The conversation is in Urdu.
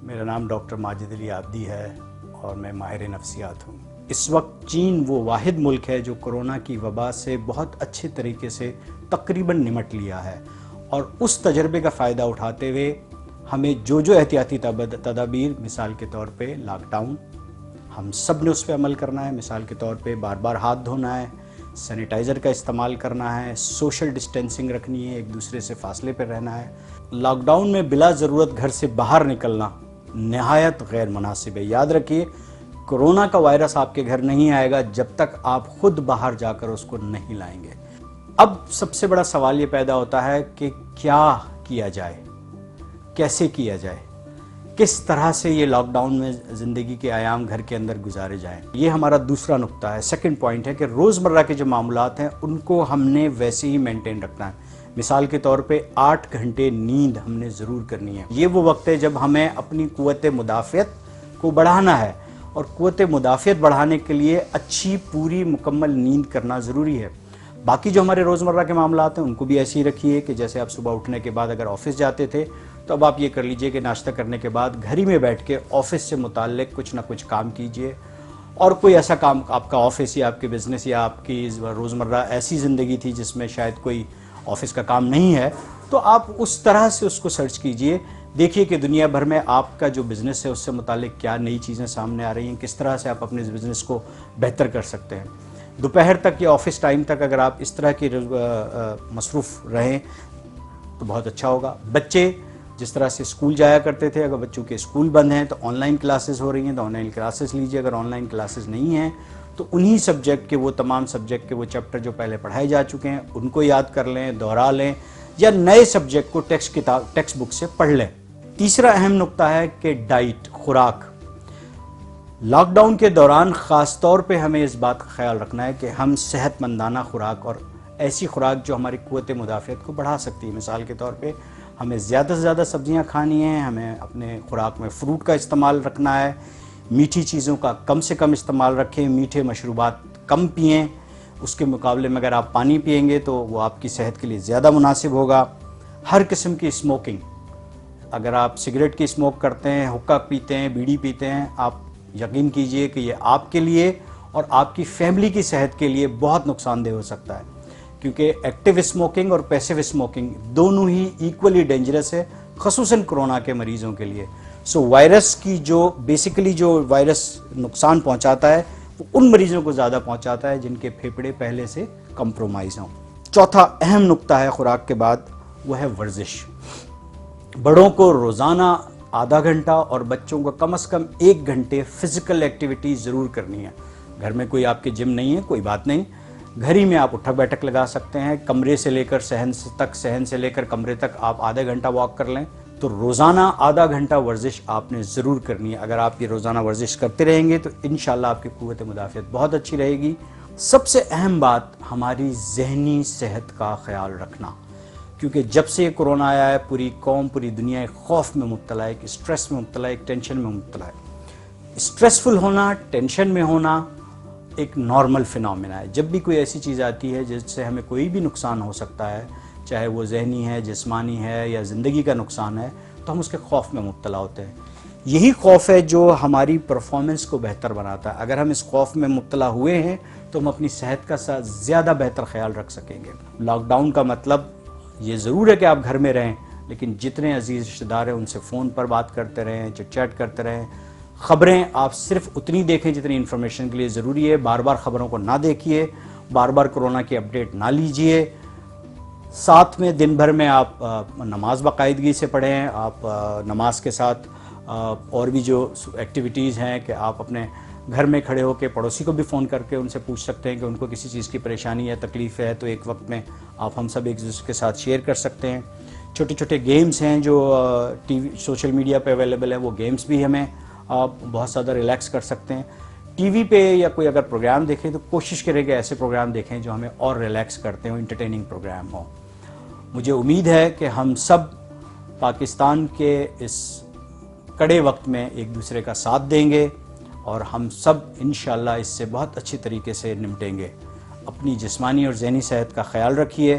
میرا نام ڈاکٹر ماجد علی عابدی ہے اور میں ماہر نفسیات ہوں۔ اس وقت چین وہ واحد ملک ہے جو کرونا کی وبا سے بہت اچھے طریقے سے تقریباً نمٹ لیا ہے، اور اس تجربے کا فائدہ اٹھاتے ہوئے ہمیں جو احتیاطی تدابیر، مثال کے طور پہ لاک ڈاؤن، ہم سب نے اس پہ عمل کرنا ہے۔ مثال کے طور پہ بار بار ہاتھ دھونا ہے، سینیٹائزر کا استعمال کرنا ہے، سوشل ڈسٹینسنگ رکھنی ہے، ایک دوسرے سے فاصلے پر رہنا ہے۔ لاک ڈاؤن میں بلا ضرورت گھر سے باہر نکلنا نہایت غیر مناسب ہے۔ یاد رکھیے، کرونا کا وائرس آپ کے گھر نہیں آئے گا جب تک آپ خود باہر جا کر اس کو نہیں لائیں گے۔ اب سب سے بڑا سوال یہ پیدا ہوتا ہے کہ کیا کیا جائے، کیسے کیا جائے، کس طرح سے یہ لاک ڈاؤن میں زندگی کے ایام گھر کے اندر گزارے جائیں۔ یہ ہمارا دوسرا نقطہ ہے، سیکنڈ پوائنٹ ہے کہ روزمرہ کے جو معاملات ہیں ان کو ہم نے ویسے ہی مینٹین رکھنا ہے۔ مثال کے طور پہ 8 گھنٹے نیند ہم نے ضرور کرنی ہے۔ یہ وہ وقت ہے جب ہمیں اپنی قوت مدافعت کو بڑھانا ہے، اور قوت مدافعت بڑھانے کے لیے اچھی پوری مکمل نیند کرنا ضروری ہے۔ باقی جو ہمارے روزمرہ کے معاملات ہیں ان کو بھی ایسے ہی رکھیے کہ جیسے آپ صبح اٹھنے کے بعد اگر آفس جاتے تھے تو اب آپ یہ کر لیجئے کہ ناشتہ کرنے کے بعد گھر ہی میں بیٹھ کے آفس سے متعلق کچھ نہ کچھ کام کیجئے، اور کوئی ایسا کام آپ کا آفس یا آپ کے بزنس یا آپ کی روزمرہ ایسی زندگی تھی جس میں شاید کوئی آفس کا کام نہیں ہے، تو آپ اس طرح سے اس کو سرچ کیجئے، دیکھیے کہ دنیا بھر میں آپ کا جو بزنس ہے اس سے متعلق کیا نئی چیزیں سامنے آ رہی ہیں، کس طرح سے آپ اپنے بزنس کو بہتر کر سکتے ہیں۔ دوپہر تک یا آفس ٹائم تک اگر آپ اس طرح کی مصروف رہیں تو بہت اچھا ہوگا۔ بچے جس طرح سے اسکول جایا کرتے تھے، اگر بچوں کے اسکول بند ہیں تو آن لائن کلاسز ہو رہی ہیں تو آن لائن کلاسز لیجیے، اگر آن لائن کلاسز نہیں ہیں تو انہی سبجیکٹ کے وہ تمام سبجیکٹ کے وہ چیپٹر جو پہلے پڑھائے جا چکے ہیں ان کو یاد کر لیں، دوہرا لیں، یا نئے سبجیکٹ کو ٹیکسٹ بک سے پڑھ لیں۔ تیسرا اہم نقطہ ہے کہ ڈائٹ، خوراک۔ لاک ڈاؤن کے دوران خاص طور پہ ہمیں اس بات کا خیال رکھنا ہے کہ ہم صحت مندانہ خوراک اور ایسی خوراک جو ہماری قوت مدافعت کو بڑھا سکتی ہے۔ مثال کے طور پہ ہمیں زیادہ سے زیادہ سبزیاں کھانی ہیں، ہمیں اپنے خوراک میں فروٹ کا استعمال رکھنا ہے، میٹھی چیزوں کا کم سے کم استعمال رکھیں، میٹھے مشروبات کم پئیں، اس کے مقابلے میں اگر آپ پانی پئیں گے تو وہ آپ کی صحت کے لیے زیادہ مناسب ہوگا۔ ہر قسم کی اسموکنگ، اگر آپ سگریٹ کی اسموک کرتے ہیں، حقہ پیتے ہیں، بیڑی پیتے ہیں، آپ یقین کیجئے کہ یہ آپ کے لیے اور آپ کی فیملی کی صحت کے لیے بہت نقصان دہ ہو سکتا ہے، کیونکہ ایکٹیو اسموکنگ اور پیسیو اسموکنگ دونوں ہی ایکولی ڈینجرس ہے، خصوصاً کرونا کے مریضوں کے لیے۔ وائرس کی جو بیسیکلی جو وائرس نقصان پہنچاتا ہے وہ ان مریضوں کو زیادہ پہنچاتا ہے جن کے پھیپھڑے پہلے سے کمپرومائز ہوں۔ چوتھا اہم نقطہ ہے خوراک کے بعد، وہ ہے ورزش۔ بڑوں کو روزانہ آدھا گھنٹہ اور بچوں کو کم از کم 1 گھنٹے فزیکل ایکٹیویٹی ضرور کرنی ہے۔ گھر میں کوئی آپ کے جم نہیں ہے، کوئی بات نہیں، گھر ہی میں آپ اٹھک بیٹھک لگا سکتے ہیں، کمرے سے لے کر صحن تک، صحن سے لے کر کمرے تک آپ آدھا گھنٹہ واک کر لیں، تو روزانہ آدھا گھنٹہ ورزش آپ نے ضرور کرنی ہے۔ اگر آپ یہ روزانہ ورزش کرتے رہیں گے تو انشاءاللہ آپ کی قوت مدافعت بہت اچھی رہے گی۔ سب سے اہم بات ہماری ذہنی صحت کا خیال رکھنا، کیونکہ جب سے یہ کرونا آیا ہے پوری قوم، پوری دنیا ایک خوف میں مبتلا ہے، ایک اسٹریس میں مبتلا ہے، ایک ٹینشن میں مبتلا ہے۔ اسٹریسفل ہونا، ٹینشن میں ہونا ایک نارمل فینومینا ہے۔ جب بھی کوئی ایسی چیز آتی ہے جس سے ہمیں کوئی بھی نقصان ہو سکتا ہے، چاہے وہ ذہنی ہے، جسمانی ہے یا زندگی کا نقصان ہے، تو ہم اس کے خوف میں مبتلا ہوتے ہیں۔ یہی خوف ہے جو ہماری پرفارمنس کو بہتر بناتا ہے۔ اگر ہم اس خوف میں مبتلا ہوئے ہیں تو ہم اپنی صحت کا زیادہ بہتر خیال رکھ سکیں گے۔ لاک ڈاؤن کا مطلب یہ ضرور ہے کہ آپ گھر میں رہیں، لیکن جتنے عزیز رشتہ دار ہیں ان سے فون پر بات کرتے رہیں، چٹ چیٹ کرتے رہیں۔ خبریں آپ صرف اتنی دیکھیں جتنی انفارمیشن کے لیے ضروری ہے، بار بار خبروں کو نہ دیکھیے، بار بار کرونا کی اپڈیٹ نہ لیجئے۔ ساتھ میں دن بھر میں آپ نماز باقاعدگی سے پڑھیں، آپ نماز کے ساتھ اور بھی جو ایکٹیویٹیز ہیں کہ آپ اپنے گھر میں کھڑے ہو کے پڑوسی کو بھی فون کر کے ان سے پوچھ سکتے ہیں کہ ان کو کسی چیز کی پریشانی ہے، تکلیف ہے، تو ایک وقت میں آپ ہم سب ایک دوسرے کے ساتھ شیئر کر سکتے ہیں۔ چھوٹے چھوٹے گیمز ہیں جو ٹی وی سوشل میڈیا پہ اویلیبل ہیں، وہ گیمز بھی ہمیں بہت زیادہ ریلیکس کر سکتے ہیں۔ ٹی وی پہ یا کوئی اگر پروگرام دیکھیں تو کوشش کریں کہ ایسے پروگرام دیکھیں جو ہمیں اور ریلیکس کرتے ہوں، انٹرٹیننگ پروگرام ہوں۔ مجھے امید ہے کہ ہم سب پاکستان کے اس کڑے وقت میں ایک دوسرے کا ساتھ دیں گے اور ہم سب انشاءاللہ اس سے بہت اچھی طریقے سے نمٹیں گے۔ اپنی جسمانی اور ذہنی صحت کا خیال رکھیے۔